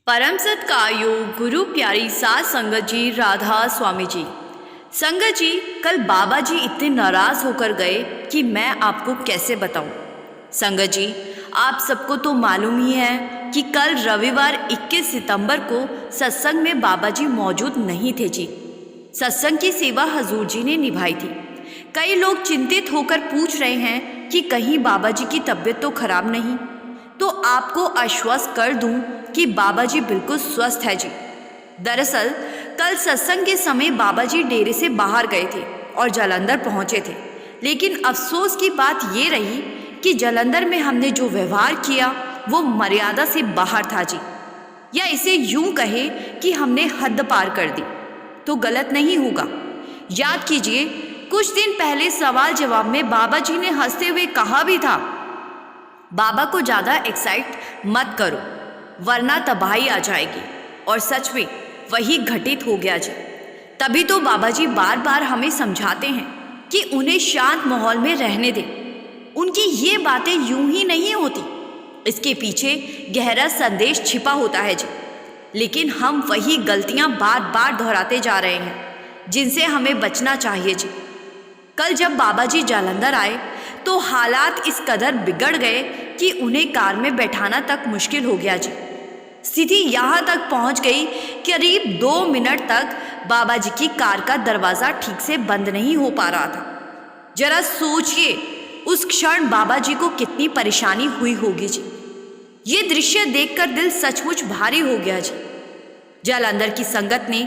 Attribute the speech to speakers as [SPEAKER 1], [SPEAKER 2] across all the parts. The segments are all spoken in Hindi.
[SPEAKER 1] परम सत्कार्यो गुरु प्यारी सात संगत जी राधा स्वामी जी। संगत जी, कल बाबा जी इतने नाराज होकर गए कि मैं आपको कैसे बताऊं। संगत जी, आप सबको तो मालूम ही है कि कल रविवार 21 सितंबर को सत्संग में बाबा जी मौजूद नहीं थे जी। सत्संग की सेवा हजूर जी ने निभाई थी। कई लोग चिंतित होकर पूछ रहे हैं कि कहीं बाबा जी की तबीयत तो खराब नहीं। तो आपको आश्वस्त कर दूं कि बाबा जी बिल्कुल स्वस्थ है जी। दरअसल कल सत्संग के समय बाबा जी डेरे से बाहर गए थे और जालंधर पहुंचे थे, लेकिन अफसोस की बात ये रही कि जालंधर में हमने जो व्यवहार किया वो मर्यादा से बाहर था जी। या इसे यूं कहे कि हमने हद पार कर दी तो गलत नहीं होगा। याद कीजिए, कुछ दिन पहले सवाल जवाब में बाबा जी ने हंसते हुए कहा भी था, बाबा को ज़्यादा एक्साइट मत करो वरना तबाही आ जाएगी। और सच में वही घटित हो गया जी। तभी तो बाबा जी बार बार हमें समझाते हैं कि उन्हें शांत माहौल में रहने दें। उनकी ये बातें यूं ही नहीं होती, इसके पीछे गहरा संदेश छिपा होता है जी। लेकिन हम वही गलतियां बार बार दोहराते जा रहे हैं जिनसे हमें बचना चाहिए जी। कल जब बाबा जी जालंधर आए तो हालात इस कदर बिगड़ गए कि उन्हें कार में बैठाना तक मुश्किल हो गया जी। स्थिति यहाँ तक पहुँच गई, करीब 2 मिनट तक बाबा जी की कार का दरवाज़ा ठीक से बंद नहीं हो पा रहा था। जरा सोचिए, उस क्षण बाबा जी को कितनी परेशानी हुई होगी जी। ये दृश्य देखकर दिल सचमुच भारी हो गया जी। जालंधर की संगत ने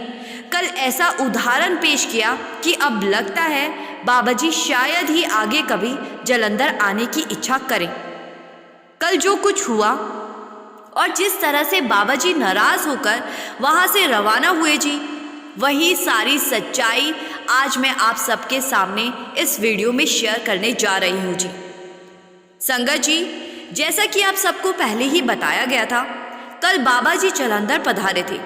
[SPEAKER 1] कल ऐसा उदाहरण पेश किया कि अब लगता है बाबा जी शायद ही आगे कभी जालंधर आने की इच्छा करें। कल जो कुछ हुआ और जिस तरह से बाबा जी नाराज होकर वहां से रवाना हुए जी, वही सारी सच्चाई आज मैं आप सबके सामने इस वीडियो में शेयर करने जा रही हूँ जी। संगत जी, जैसा कि आप सबको पहले ही बताया गया था, कल बाबा जी जालंधर पधारे थे।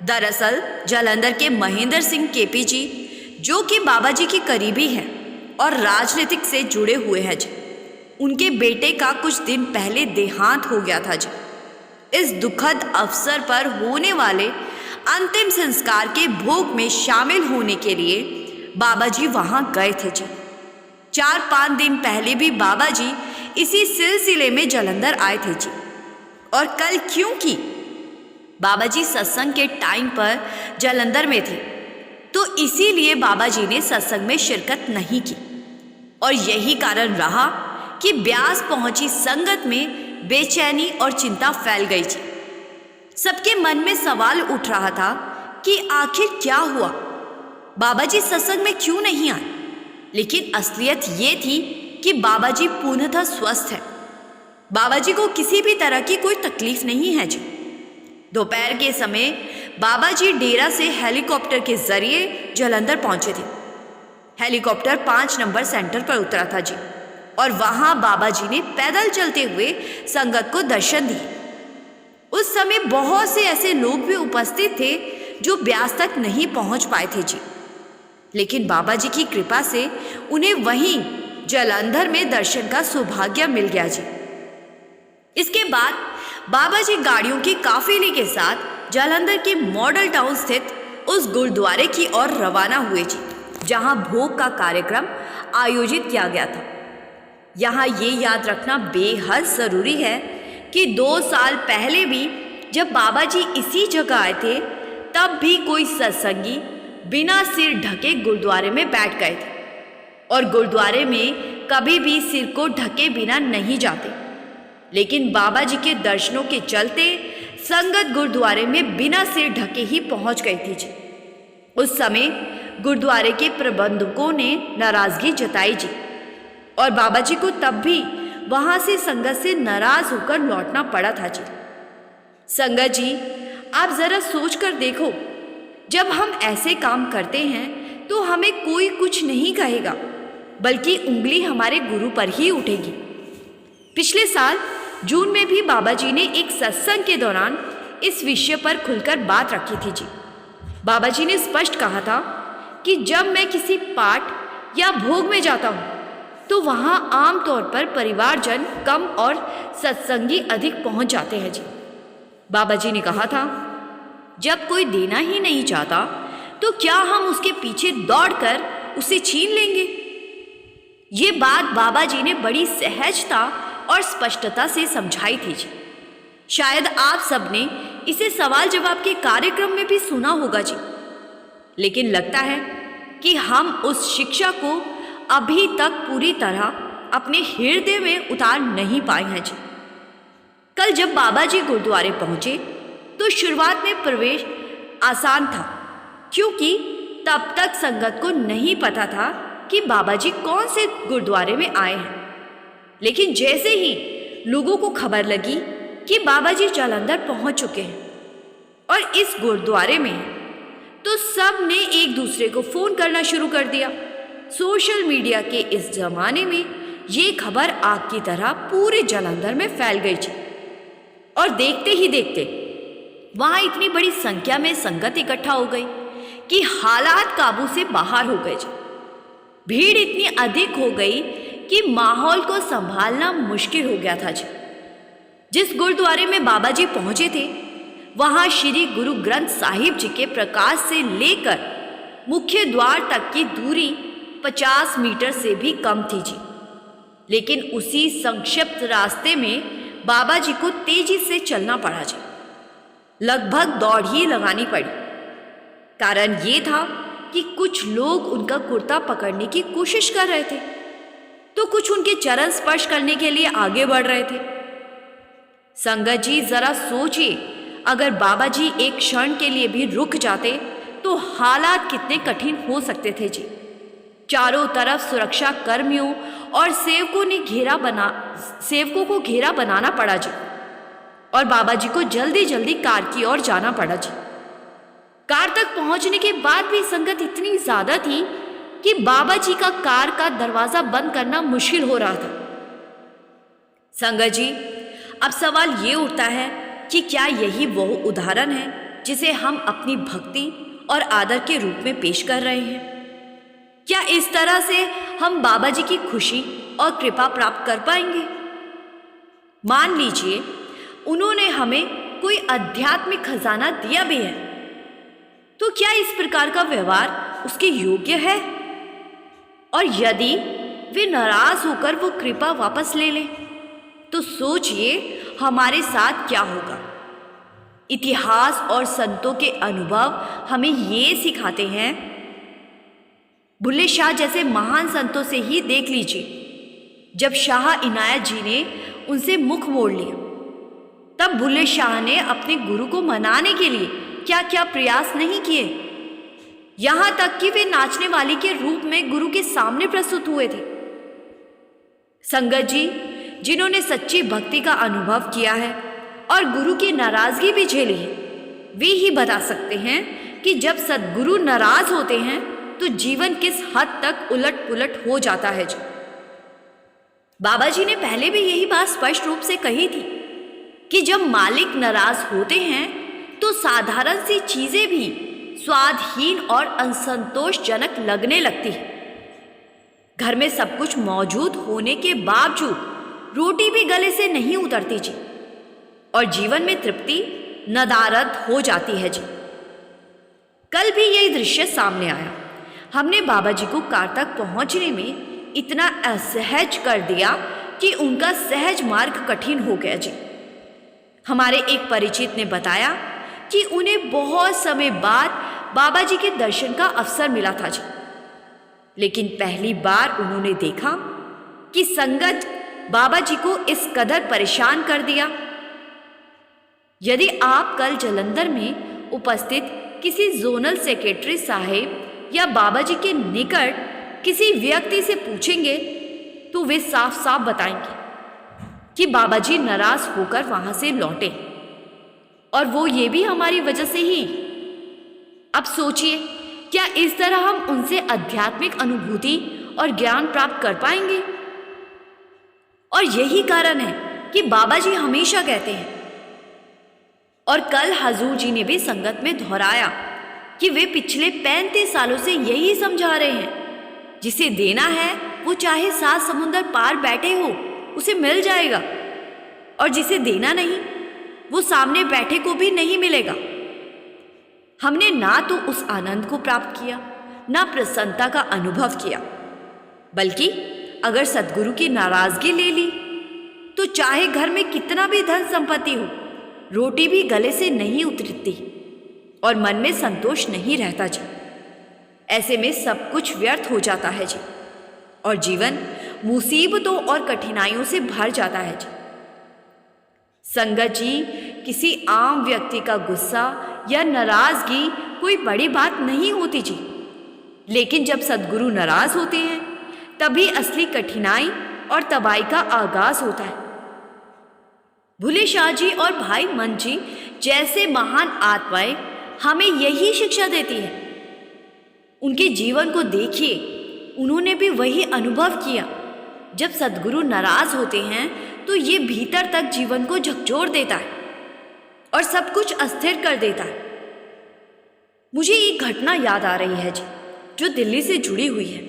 [SPEAKER 1] दरअसल जालंधर के महेंद्र सिंह केपी जी, जो कि बाबा जी की करीबी हैं और राजनीतिक से जुड़े हुए हैं जी, उनके बेटे का कुछ दिन पहले देहांत हो गया था जी। इस दुखद अवसर पर होने वाले अंतिम संस्कार के भोग में शामिल होने के लिए बाबा जी वहां गए थे जी। 4-5 दिन पहले भी बाबा जी इसी सिलसिले में जालंधर आए थे जी। और कल क्योंकि बाबा जी सत्संग के टाइम पर जालंधर में थे, तो इसीलिए बाबा जी ने सत्संग में शिरकत नहीं की। और यही कारण रहा कि ब्यास पहुंची संगत में बेचैनी और चिंता फैल गई थी। सबके मन में सवाल उठ रहा था कि आखिर क्या हुआ, बाबा जी सत्संग में क्यों नहीं आए। लेकिन असलियत ये थी कि बाबा जी पूर्णतः स्वस्थ है। बाबा जी को किसी भी तरह की कोई तकलीफ नहीं है जी। दोपहर के समय बाबा जी डेरा से हेलीकॉप्टर के जरिए जालंधर पहुंचे थे। हेलीकॉप्टर 5 नंबर सेंटर पर उतरा था जी, और वहां बाबा जी ने पैदल चलते हुए संगत को दर्शन दिए। उस समय बहुत से ऐसे लोग भी उपस्थित थे जो ब्यास तक नहीं पहुंच पाए थे जी। लेकिन बाबा जी की कृपा से उन्हें वहीं जालंधर में दर्शन का सौभाग्य मिल गया जी। इसके बाद बाबा जी गाड़ियों के काफिले के साथ जालंधर के मॉडल टाउन स्थित उस गुरुद्वारे की ओर रवाना हुए जी, जहां भोग का कार्यक्रम आयोजित किया गया था। यहाँ ये याद रखना बेहद ज़रूरी है कि 2 साल पहले भी जब बाबा जी इसी जगह आए थे, तब भी कोई सत्संगी बिना सिर ढके गुरुद्वारे में बैठ गए थे। और गुरुद्वारे में कभी भी सिर को ढके बिना नहीं जाते। लेकिन बाबा जी के दर्शनों के चलते संगत गुरुद्वारे में बिना सिर ढके ही पहुंच गई थी जी। उस समय गुरुद्वारे के प्रबंधकों ने नाराज़गी जताई जी, और बाबा जी को तब भी वहां से संगत से नाराज होकर लौटना पड़ा था जी। संगत जी, आप जरा सोच कर देखो, जब हम ऐसे काम करते हैं तो हमें कोई कुछ नहीं कहेगा, बल्कि उंगली हमारे गुरु पर ही उठेगी। पिछले साल जून में भी बाबा जी ने एक सत्संग के दौरान इस विषय पर खुलकर बात रखी थी जी। बाबा जी ने स्पष्ट कहा था कि जब मैं किसी पाठ या भोग में जाता हूँ तो वहाँ आमतौर पर परिवारजन कम और सत्संगी अधिक पहुँच जाते हैं जी। बाबा जी ने कहा था, जब कोई देना ही नहीं चाहता तो क्या हम उसके पीछे दौड़कर उसे छीन लेंगे? ये बात बाबा जी ने बड़ी सहजता और स्पष्टता से समझाई थी जी। शायद आप सबने इसे सवाल जवाब के कार्यक्रम में भी सुना होगा जी, लेकिन लगता है कि हम उस शिक्षा को अभी तक पूरी तरह अपने हृदय में उतार नहीं पाए हैं जी। कल जब बाबा जी गुरुद्वारे पहुंचे तो शुरुआत में प्रवेश आसान था, क्योंकि तब तक संगत को नहीं पता था कि बाबा जी कौन से गुरुद्वारे में आए हैं। लेकिन जैसे ही लोगों को खबर लगी कि बाबा जी जालंधर पहुंच चुके हैं और इस गुरुद्वारे में हैं, तो सब ने एक दूसरे को फोन करना शुरू कर दिया। सोशल मीडिया के इस जमाने में ये खबर आग की तरह पूरे जालंधर में फैल गई थी और देखते ही देखते वहां इतनी बड़ी संख्या में संगत इकट्ठा हो गई कि हालात काबू से बाहर हो गए। भीड़ इतनी अधिक हो गई कि माहौल को संभालना मुश्किल हो गया था जी। जिस गुरुद्वारे में बाबा जी पहुंचे थे वहां श्री गुरु ग्रंथ साहिब जी के प्रकाश से लेकर मुख्य द्वार तक की दूरी 50 मीटर से भी कम थी जी। लेकिन उसी संक्षिप्त रास्ते में बाबा जी को तेजी से चलना पड़ा जी। लगभग दौड़ ही लगानी पड़ी। कारण ये था कि कुछ लोग उनका कुर्ता पकड़ने की कोशिश कर रहे थे तो कुछ उनके चरण स्पर्श करने के लिए आगे बढ़ रहे थे। संगत जी जरा सोचिए, अगर बाबा जी एक क्षण के लिए भी रुक जाते तो हालात कितने कठिन हो सकते थे जी। चारों तरफ सुरक्षा कर्मियों और सेवकों को घेरा बनाना पड़ा जी और बाबा जी को जल्दी जल्दी कार की ओर जाना पड़ा जी। कार तक पहुंचने के बाद भी संगत इतनी ज्यादा थी कि बाबा जी का कार का दरवाजा बंद करना मुश्किल हो रहा था। संगत जी, अब सवाल ये उठता है कि क्या यही वो उदाहरण है जिसे हम अपनी भक्ति और आदर के रूप में पेश कर रहे हैं? क्या इस तरह से हम बाबा जी की खुशी और कृपा प्राप्त कर पाएंगे? मान लीजिए उन्होंने हमें कोई आध्यात्मिक खजाना दिया भी है, तो क्या इस प्रकार का व्यवहार उसके योग्य है? और यदि वे नाराज होकर वो कृपा वापस ले लें तो सोचिए हमारे साथ क्या होगा। इतिहास और संतों के अनुभव हमें ये सिखाते हैं। बुल्ले शाह जैसे महान संतों से ही देख लीजिए, जब शाह इनायत जी ने उनसे मुख मोड़ लिया तब बुल्ले शाह ने अपने गुरु को मनाने के लिए क्या क्या प्रयास नहीं किए। यहां तक कि वे नाचने वाली के रूप में गुरु के सामने प्रस्तुत हुए थे। संगत जी, जिन्होंने सच्ची भक्ति का अनुभव किया है और गुरु की नाराजगी भी झेली है, वे ही बता सकते हैं कि जब सद्गुरु नाराज होते हैं तो जीवन किस हद तक उलट पुलट हो जाता है जी। बाबा जी ने पहले भी यही बात स्पष्ट रूप से कही थी कि जब मालिक नाराज होते हैं तो साधारण सी चीजें भी स्वादहीन और असंतोषजनक लगने लगती है। घर में सब कुछ मौजूद होने के बावजूद रोटी भी गले से नहीं उतरती जी और जीवन में तृप्ति नदारद हो जाती है जी। कल भी यही दृश्य सामने आया। हमने बाबा जी को कार तक पहुंचने में इतना असहज कर दिया कि उनका सहज मार्ग कठिन हो गया जी। हमारे एक परिचित ने बताया कि उन्हें बहुत समय बाद बाबा जी के दर्शन का अवसर मिला था जी, लेकिन पहली बार उन्होंने देखा कि संगत बाबा जी को इस कदर परेशान कर दिया। यदि आप कल जालंधर में उपस्थित किसी जोनल सेक्रेटरी साहेब या बाबा जी के निकट किसी व्यक्ति से पूछेंगे तो वे साफ साफ बताएंगे कि बाबा जी नाराज होकर वहां से लौटे और वो ये भी हमारी वजह से ही। अब सोचिए, क्या इस तरह हम उनसे आध्यात्मिक अनुभूति और ज्ञान प्राप्त कर पाएंगे? और यही कारण है कि बाबा जी हमेशा कहते हैं, और कल हजूर जी ने भी संगत में दोहराया कि वे पिछले 35 सालों से यही समझा रहे हैं, जिसे देना है वो चाहे 7 समुंदर पार बैठे हो उसे मिल जाएगा, और जिसे देना नहीं वो सामने बैठे को भी नहीं मिलेगा। हमने ना तो उस आनंद को प्राप्त किया, ना प्रसन्नता का अनुभव किया, बल्कि अगर सद्गुरु की नाराजगी ले ली तो चाहे घर में कितना भी धन संपत्ति हो, रोटी भी गले से नहीं उतरती और मन में संतोष नहीं रहता जी। ऐसे में सब कुछ व्यर्थ हो जाता है जी और जीवन मुसीबतों और कठिनाइयों से भर जाता है जी। संगत जी, किसी आम व्यक्ति का गुस्सा या नाराजगी कोई बड़ी बात नहीं होती जी, लेकिन जब सद्गुरु नाराज होते हैं तभी असली कठिनाई और तबाही का आगाज होता है। भूले शाह जी और भाई मन जी जैसे महान आत्माएं हमें यही शिक्षा देती है। उनके जीवन को देखिए, उन्होंने भी वही अनुभव किया। जब सद्गुरु नाराज होते हैं तो ये भीतर तक जीवन को झकझोर देता है और सब कुछ अस्थिर कर देता है। मुझे एक घटना याद आ रही है जी, जो दिल्ली से जुड़ी हुई है।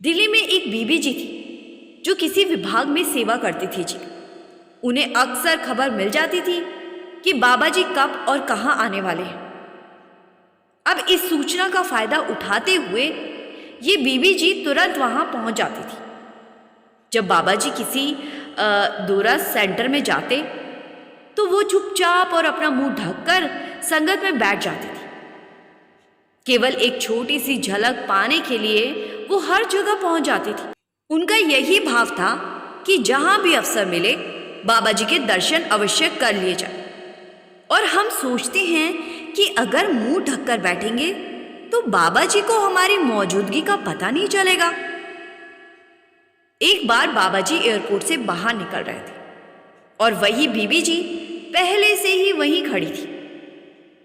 [SPEAKER 1] दिल्ली में एक बीबी जी थी जो किसी विभाग में सेवा करती थी जी। उन्हें अक्सर खबर मिल जाती थी कि बाबा जी कब और कहाँ आने वाले हैं। अब इस सूचना का फायदा उठाते हुए ये बीबी जी तुरंत वहां पहुंच जाती थी। जब बाबा जी किसी दूरा सेंटर में जाते तो वो चुपचाप और अपना मुंह ढककर संगत में बैठ जाती थी। केवल एक छोटी सी झलक पाने के लिए वो हर जगह पहुंच जाती थी। उनका यही भाव था कि जहां भी अवसर मिले बाबा जी के दर्शन अवश्य कर लिए जाए। और हम सोचते हैं कि अगर मुंह ढककर बैठेंगे तो बाबा जी को हमारी मौजूदगी का पता नहीं चलेगा। एक बार बाबा जी एयरपोर्ट से बाहर निकल रहे थे और वही बीबी जी पहले से ही वहीं खड़ी थी।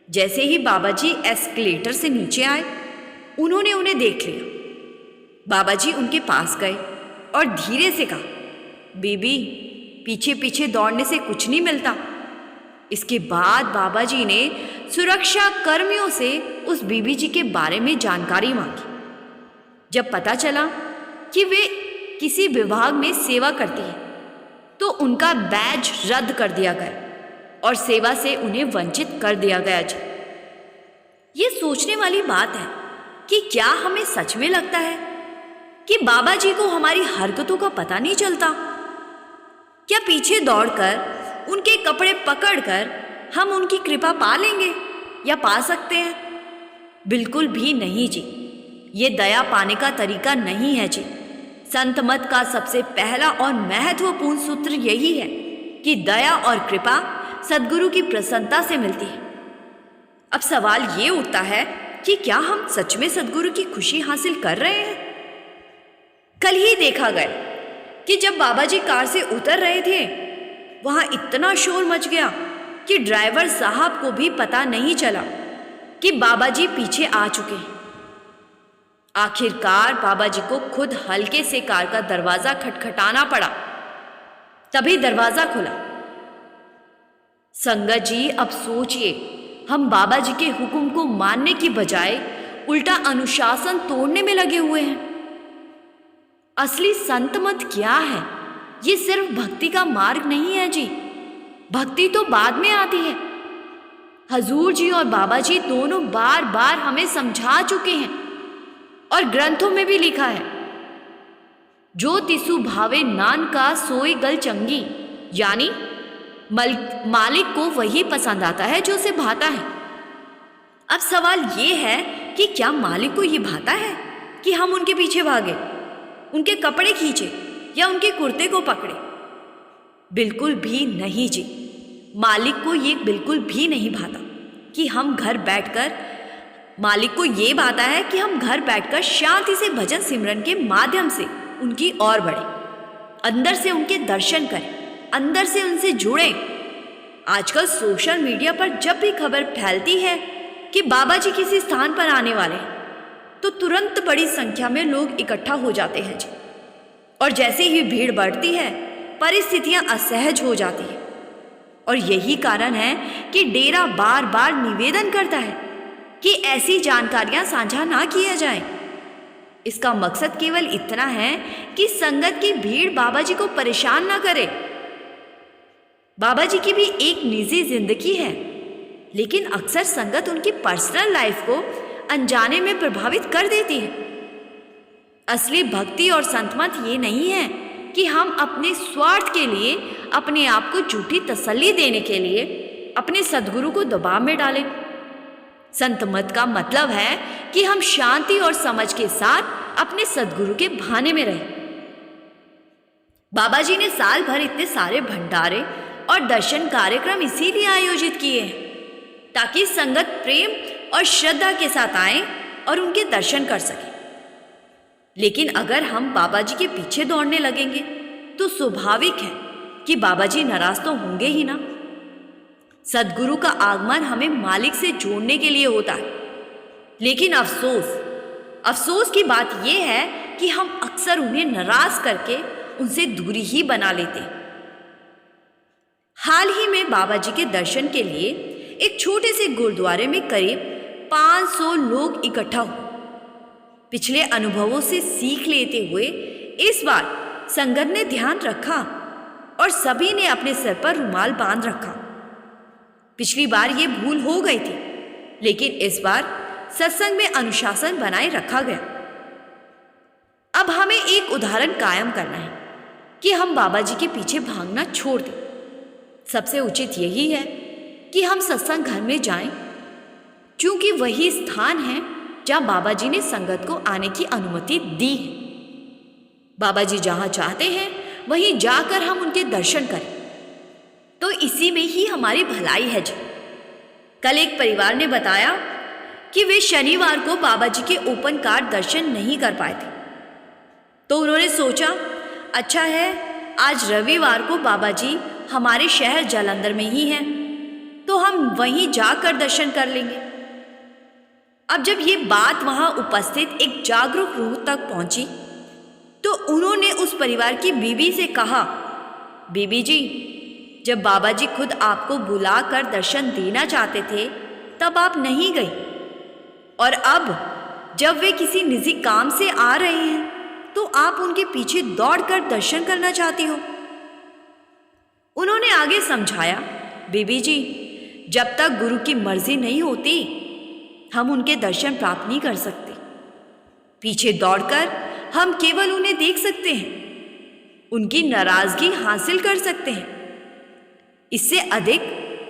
[SPEAKER 1] जैसे ही बाबा जी एस्केलेटर से नीचे आए, उन्होंने उन्हें देख लिया। बाबा जी उनके पास गए और धीरे से कहा, बीबी, पीछे पीछे दौड़ने से कुछ नहीं मिलता। इसके बाद बाबा जी ने सुरक्षा कर्मियों से उस बीबी जी के बारे में जानकारी मांगी। जब पता चला कि वे किसी विभाग में सेवा करती है तो उनका बैज रद्द कर दिया गया और सेवा से उन्हें वंचित कर दिया गया जी। ये सोचने वाली बात है कि क्या हमें सच में लगता है कि बाबा जी को हमारी हरकतों का पता नहीं चलता? क्या पीछे दौड़कर उनके कपड़े पकड़कर हम उनकी कृपा पा लेंगे या पा सकते हैं? बिल्कुल भी नहीं जी। ये दया पाने का तरीका नहीं है जी। संत मत का सबसे पहला और महत्वपूर्ण सूत्र यही है कि दया और कृपा सद्गुरु की प्रसन्नता से मिलती है। अब सवाल ये उठता है कि क्या हम सच में सद्गुरु की खुशी हासिल कर रहे हैं? कल ही देखा गया कि जब बाबा जी कार से उतर रहे थे, वहां इतना शोर मच गया कि ड्राइवर साहब को भी पता नहीं चला कि बाबा जी पीछे आ चुके हैं। आखिरकार बाबा जी को खुद हल्के से कार का दरवाजा खटखटाना पड़ा, तभी दरवाजा खुला। संगत जी, अब सोचिए, हम बाबा जी के हुक्म को मानने की बजाय उल्टा अनुशासन तोड़ने में लगे हुए हैं। असली संत मत क्या है? ये सिर्फ भक्ति का मार्ग नहीं है जी। भक्ति तो बाद में आती है। हजूर जी और बाबा जी दोनों बार बार हमें समझा चुके हैं और ग्रंथों में भी लिखा है, जो तिसु भावे नान का सोई गल चंगी, यानी मालिक को वही पसंद आता है जो उसे भाता है। अब सवाल ये है कि क्या मालिक को ये भाता है कि हम उनके पीछे भागे, उनके कपड़े खींचे या उनके कुर्ते को पकड़े? बिल्कुल भी नहीं जी। मालिक को ये बिल्कुल भी नहीं भाता कि हम घर बैठकर, मालिक को ये भाता है कि हम घर बैठकर शांति से भजन सिमरन के माध्यम से उनकी ओर बढ़े, अंदर से उनके दर्शन करें, अंदर से उनसे जुड़ें। आजकल सोशल मीडिया पर जब भी खबर फैलती है कि बाबा जी किसी स्थान पर आने वाले हैं तो तुरंत बड़ी संख्या में लोग इकट्ठा हो जाते हैं जी। और जैसे ही भीड़ बढ़ती है, परिस्थितियां असहज हो जाती है। और यही कारण है कि डेरा बार बार निवेदन करता है कि ऐसी जानकारियां साझा ना किया जाए। इसका मकसद केवल इतना है कि संगत की भीड़ बाबा जी को परेशान ना करे। बाबा जी की भी एक निजी जिंदगी है, लेकिन अक्सर संगत उनकी पर्सनल लाइफ को अनजाने में प्रभावित कर देती है। असली भक्ति और संतमत ये नहीं है कि हम अपने स्वार्थ के लिए, अपने आप को झूठी तसल्ली देने के लिए अपने सद्गुरु को दबाव में डालें। संतमत का मतलब है कि हम शांति और समझ के साथ अपने सद्गुरु के भाने में रहें। बाबा जी ने साल भर इतने सारे भंडारे और दर्शन कार्यक्रम इसीलिए आयोजित किए हैं ताकि संगत प्रेम और श्रद्धा के साथ आए और उनके दर्शन कर सके। लेकिन अगर हम बाबा जी के पीछे दौड़ने लगेंगे तो स्वाभाविक है कि बाबा जी नाराज तो होंगे ही ना। सद्गुरु का आगमन हमें मालिक से जोड़ने के लिए होता है, लेकिन अफसोस की बात यह है कि हम अक्सर उन्हें नाराज करके उनसे दूरी ही बना लेते हैं। हाल ही में बाबा जी के दर्शन के लिए एक छोटे से गुरुद्वारे में करीब 500 लोग इकट्ठा हुए। पिछले अनुभवों से सीख लेते हुए इस बार संगत ने ध्यान रखा और सभी ने अपने सिर पर रुमाल बांध रखा। पिछली बार ये भूल हो गई थी, लेकिन इस बार सत्संग में अनुशासन बनाए रखा गया। अब हमें एक उदाहरण कायम करना है कि हम बाबा जी के पीछे भागना छोड़ दें। सबसे उचित यही है कि हम सत्संग घर में जाएं, क्योंकि वही स्थान है जहां बाबा जी ने संगत को आने की अनुमति दी है। बाबा जी जहां चाहते हैं वहीं जाकर हम उनके दर्शन करें, तो इसी में ही हमारी भलाई है जी। कल एक परिवार ने बताया कि वे शनिवार को बाबा जी के ओपन कार दर्शन नहीं कर पाए थे, तो उन्होंने सोचा अच्छा है आज रविवार को बाबा जी हमारे शहर जालंधर में ही हैं, तो हम वहीं जाकर दर्शन कर लेंगे। अब जब ये बात वहां उपस्थित एक जागरूक रूह तक पहुंची, तो उन्होंने उस परिवार की बीबी से कहा, बीबी जी, जब बाबा जी खुद आपको बुलाकर दर्शन देना चाहते थे तब आप नहीं गई, और अब जब वे किसी निजी काम से आ रहे हैं तो आप उनके पीछे दौड़कर दर्शन करना चाहती हो। उन्होंने आगे समझाया, बीबी जी, जब तक गुरु की मर्जी नहीं होती हम उनके दर्शन प्राप्त नहीं कर सकते। पीछे दौड़कर हम केवल उन्हें देख सकते हैं, उनकी नाराजगी हासिल कर सकते हैं, इससे अधिक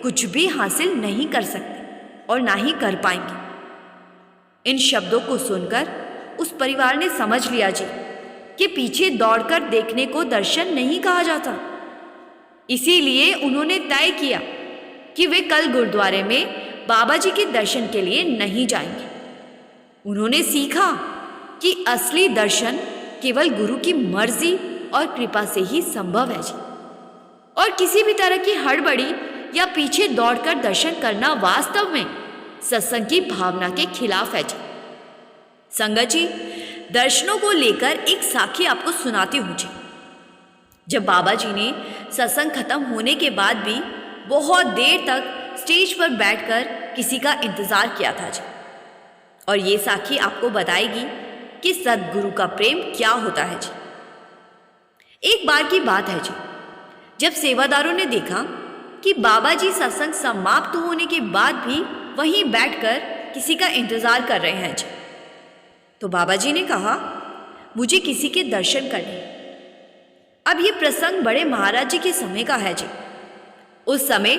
[SPEAKER 1] कुछ भी हासिल नहीं कर सकते और ना ही कर पाएंगे। इन शब्दों को सुनकर उस परिवार ने समझ लिया जी कि पीछे दौड़कर देखने को दर्शन नहीं कहा जाता। इसीलिए उन्होंने तय किया कि वे कल गुरुद्वारे में बाबा जी के दर्शन के लिए नहीं जाएंगे। उन्होंने सीखा कि असली दर्शन केवल गुरु की मर्जी और कृपा से ही संभव है जी, और किसी भी तरह की हड़बड़ी या पीछे दौड़कर दर्शन करना वास्तव में सत्संग की भावना के खिलाफ है जी। संगत जी, दर्शनों को लेकर एक साखी आपको सुनाती हूँ जी। जब बाबा जी ने सत्संग खत्म होने के बाद भी बहुत देर तक स्टेज पर बैठकर किसी का इंतजार किया था जी, और ये साखी आपको बताएगी कि सद्गुरु का प्रेम क्या होता है जी। एक बार की बात है जी, जब सेवादारों ने देखा कि बाबा जी सत्संग समाप्त होने के बाद भी वहीं बैठकर किसी का इंतजार कर रहे हैं जी, तो बाबा जी ने कहा, मुझे किसी के दर्शन करने। अब ये प्रसंग बड़े महाराज जी के समय का है जी। उस समय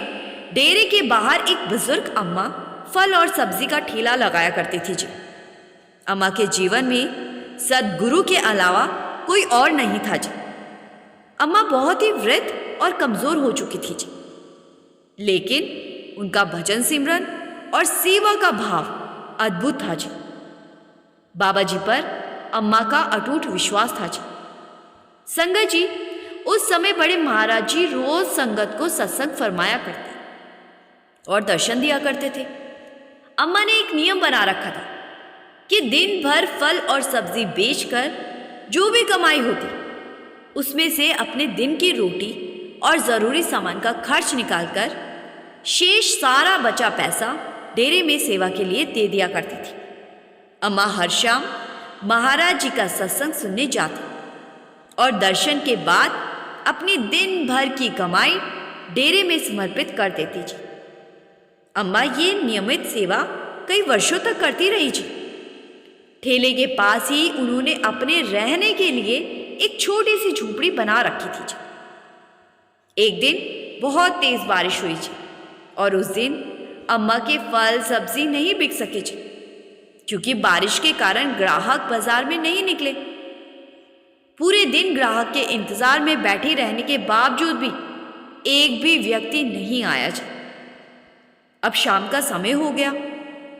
[SPEAKER 1] डेरे के बाहर एक बुजुर्ग अम्मा फल और सब्जी का ठेला लगाया करती थी जी। अम्मा के जीवन में सद्गुरु के अलावा कोई और नहीं था जी। अम्मा बहुत ही वृद्ध और कमजोर हो चुकी थी जी, लेकिन उनका भजन सिमरन और सेवा का भाव अद्भुत था जी। बाबा जी पर अम्मा का अटूट विश्वास था जी। संगत जी, उस समय बड़े महाराज जी रोज संगत को सत्संग फरमाया करते और दर्शन दिया करते थे। अम्मा ने एक नियम बना रखा था कि दिन भर फल और सब्जी बेचकर जो भी कमाई होती उसमें से अपने दिन की रोटी और ज़रूरी सामान का खर्च निकालकर शेष सारा बचा पैसा डेरे में सेवा के लिए दे दिया करती थी। अम्मा हर शाम महाराज जी का सत्संग सुनने जाती और दर्शन के बाद अपनी दिन भर की कमाई डेरे में समर्पित कर देती जी। अम्मा ये नियमित सेवा कई वर्षों तक करती रही जी। ठेले के पास ही उन्होंने अपने रहने के लिए एक छोटी सी झोपड़ी बना रखी थी जी। एक दिन बहुत तेज बारिश हुई जी और उस दिन अम्मा के फल सब्जी नहीं बिक सके जी, क्योंकि बारिश के कारण ग्राहक बाजार में नहीं निकले। पूरे दिन ग्राहक के इंतजार में बैठे रहने के बावजूद भी एक भी व्यक्ति नहीं आया जी। अब शाम का समय हो गया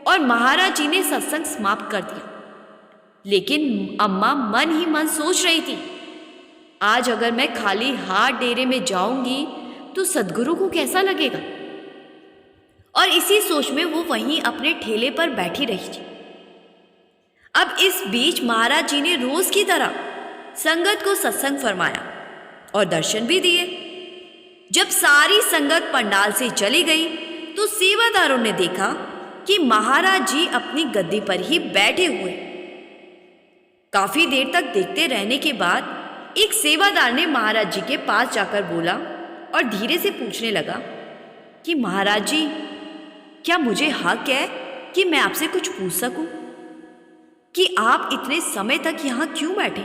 [SPEAKER 1] और महाराज जी ने सत्संग समाप्त कर दिया, लेकिन अम्मा मन ही मन सोच रही थी, आज अगर मैं खाली हाथ डेरे में जाऊंगी तो सद्गुरु को कैसा लगेगा। और इसी सोच में वो वहीं अपने ठेले पर बैठी रही थी। अब इस बीच महाराज जी ने रोज की तरह संगत को सत्संग फरमाया और दर्शन भी दिए। जब सारी संगत पंडाल से चली गई तो सेवादारों ने देखा कि महाराज जी अपनी गद्दी पर ही बैठे हुए। काफी देर तक देखते रहने के बाद एक सेवादार ने महाराज जी के पास जाकर बोला और धीरे से पूछने लगा कि महाराज जी, क्या मुझे हक है कि मैं आपसे कुछ पूछ सकूं कि आप इतने समय तक यहां क्यों बैठे?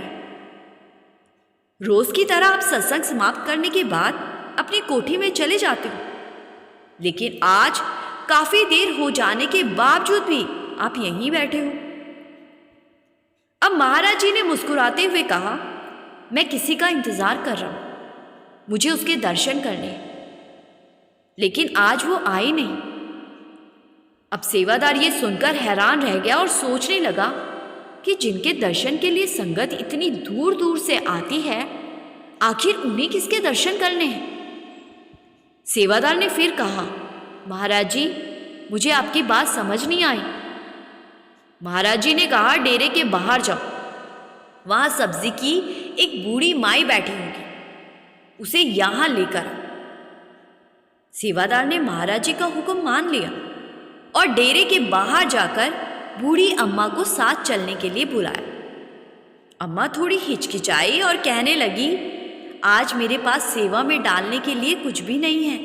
[SPEAKER 1] रोज की तरह आप सत्संग समाप्त करने के बाद अपनी कोठी में चले जाते हो, लेकिन आज काफी देर हो जाने के बावजूद भी आप यहीं बैठे हो। अब महाराज जी ने मुस्कुराते हुए कहा, मैं किसी का इंतजार कर रहा हूं, मुझे उसके दर्शन करने हैं, लेकिन आज वो आए नहीं। अब सेवादार ये सुनकर हैरान रह गया और सोचने लगा कि जिनके दर्शन के लिए संगत इतनी दूर दूर से आती है, आखिर उन्हें किसके दर्शन करने हैं। सेवादार ने फिर कहा, महाराज जी, मुझे आपकी बात समझ नहीं आई। महाराज जी ने कहा, डेरे के बाहर जाओ, वहां सब्जी की एक बूढ़ी माई बैठी होगी, उसे यहां लेकर आओ। सेवादार ने महाराज जी का हुक्म मान लिया और डेरे के बाहर जाकर बूढ़ी अम्मा को साथ चलने के लिए बुलाया। अम्मा थोड़ी हिचकिचाई और कहने लगी, आज मेरे पास सेवा में डालने के लिए कुछ भी नहीं है,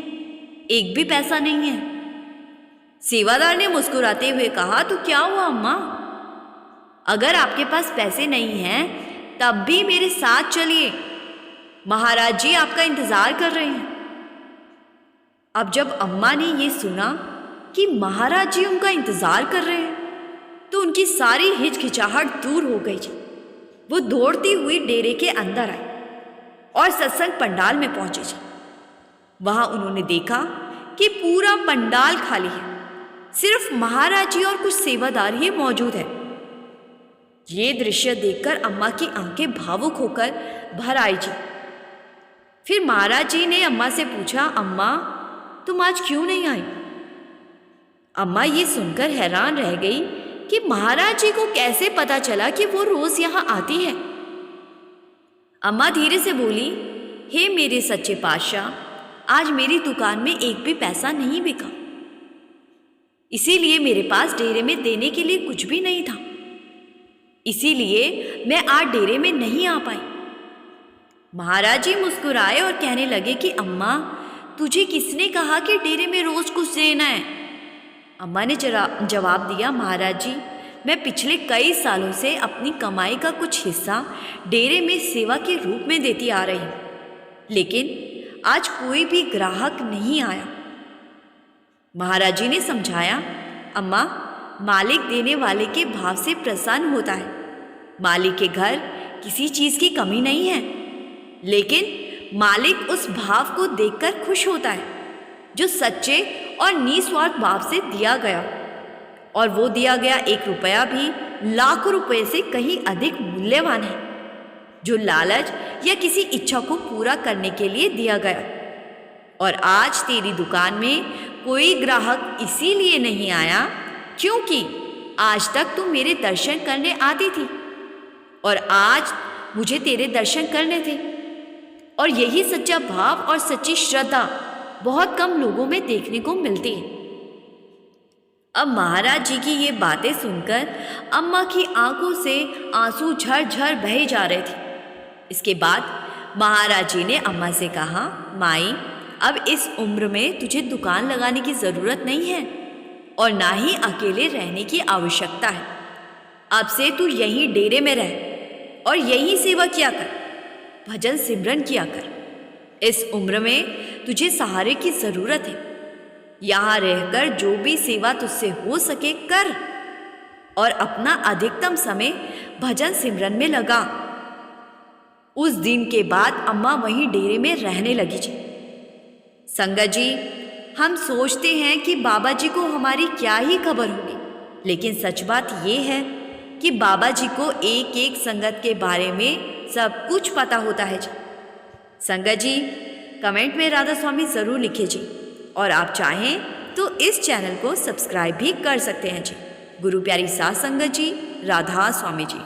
[SPEAKER 1] एक भी पैसा नहीं है। सेवादार ने मुस्कुराते हुए कहा, तो क्या हुआ अम्मा, अगर आपके पास पैसे नहीं हैं तब भी मेरे साथ चलिए, महाराज जी आपका इंतजार कर रहे हैं। अब जब अम्मा ने ये सुना कि महाराज जी उनका इंतजार कर रहे हैं तो उनकी सारी हिचकिचाहट दूर हो गई जी। वो दौड़ती हुई डेरे के अंदर आई और सत्संग पंडाल में पहुंचे जी। वहां उन्होंने देखा कि पूरा पंडाल खाली है, सिर्फ महाराज जी और कुछ सेवादार ही मौजूद है। ये दृश्य देखकर अम्मा की आंखें भावुक होकर भर आई जी। फिर महाराज जी ने अम्मा से पूछा, अम्मा तुम आज क्यों नहीं आई? अम्मा ये सुनकर हैरान रह गई कि महाराज जी को कैसे पता चला कि वो रोज यहां आती है। अम्मा धीरे से बोली, हे मेरे सच्चे पातशाह, आज मेरी दुकान में एक भी पैसा नहीं बिका, इसीलिए मेरे पास डेरे में देने के लिए कुछ भी नहीं था, इसीलिए मैं आज डेरे में नहीं आ पाई। महाराज जी मुस्कुराए और कहने लगे कि अम्मा, तुझे किसने कहा कि डेरे में रोज कुछ देना है? अम्मा ने जवाब दिया, महाराज जी, मैं पिछले कई सालों से अपनी कमाई का कुछ हिस्सा डेरे में सेवा के रूप में देती आ रही हूँ, लेकिन आज कोई भी ग्राहक नहीं आया। महाराज जी ने समझाया, अम्मा, मालिक देने वाले के भाव से प्रसन्न होता है। मालिक के घर किसी चीज़ की कमी नहीं है, लेकिन मालिक उस भाव को देखकर खुश होता है जो सच्चे और निस्वार्थ भाव से दिया गया, और वो दिया गया 1 रुपया भी लाखों रुपए से कहीं अधिक मूल्यवान है, जो लालच या किसी इच्छा को पूरा करने के लिए दिया गया। और आज तेरी दुकान में कोई ग्राहक इसीलिए नहीं आया क्योंकि आज तक तू मेरे दर्शन करने आती थी और आज मुझे तेरे दर्शन करने थे। और यही सच्चा भाव और सच्ची श्रद्धा बहुत कम लोगों में देखने को मिलती है। अब महाराज जी की ये बातें सुनकर अम्मा की आंखों से आंसू झरझर बहे जा रहे थे। इसके बाद महाराज जी ने अम्मा से कहा, माई, अब इस उम्र में तुझे दुकान लगाने की ज़रूरत नहीं है और ना ही अकेले रहने की आवश्यकता है। अब से तू यहीं डेरे में रह और यहीं सेवा किया कर, भजन सिमरन किया कर। इस उम्र में तुझे सहारे की ज़रूरत है। यहाँ रहकर जो भी सेवा तुझसे हो सके कर और अपना अधिकतम समय भजन सिमरन में लगा। उस दिन के बाद अम्मा वहीं डेरे में रहने लगी जी। संगत जी, हम सोचते हैं कि बाबा जी को हमारी क्या ही खबर होगी, लेकिन सच बात ये है कि बाबा जी को एक एक संगत के बारे में सब कुछ पता होता है जी। संगत जी, कमेंट में राधा स्वामी ज़रूर लिखिए जी, और आप चाहें तो इस चैनल को सब्सक्राइब भी कर सकते हैं जी। गुरु प्यारी सास संगत जी, राधा स्वामी जी।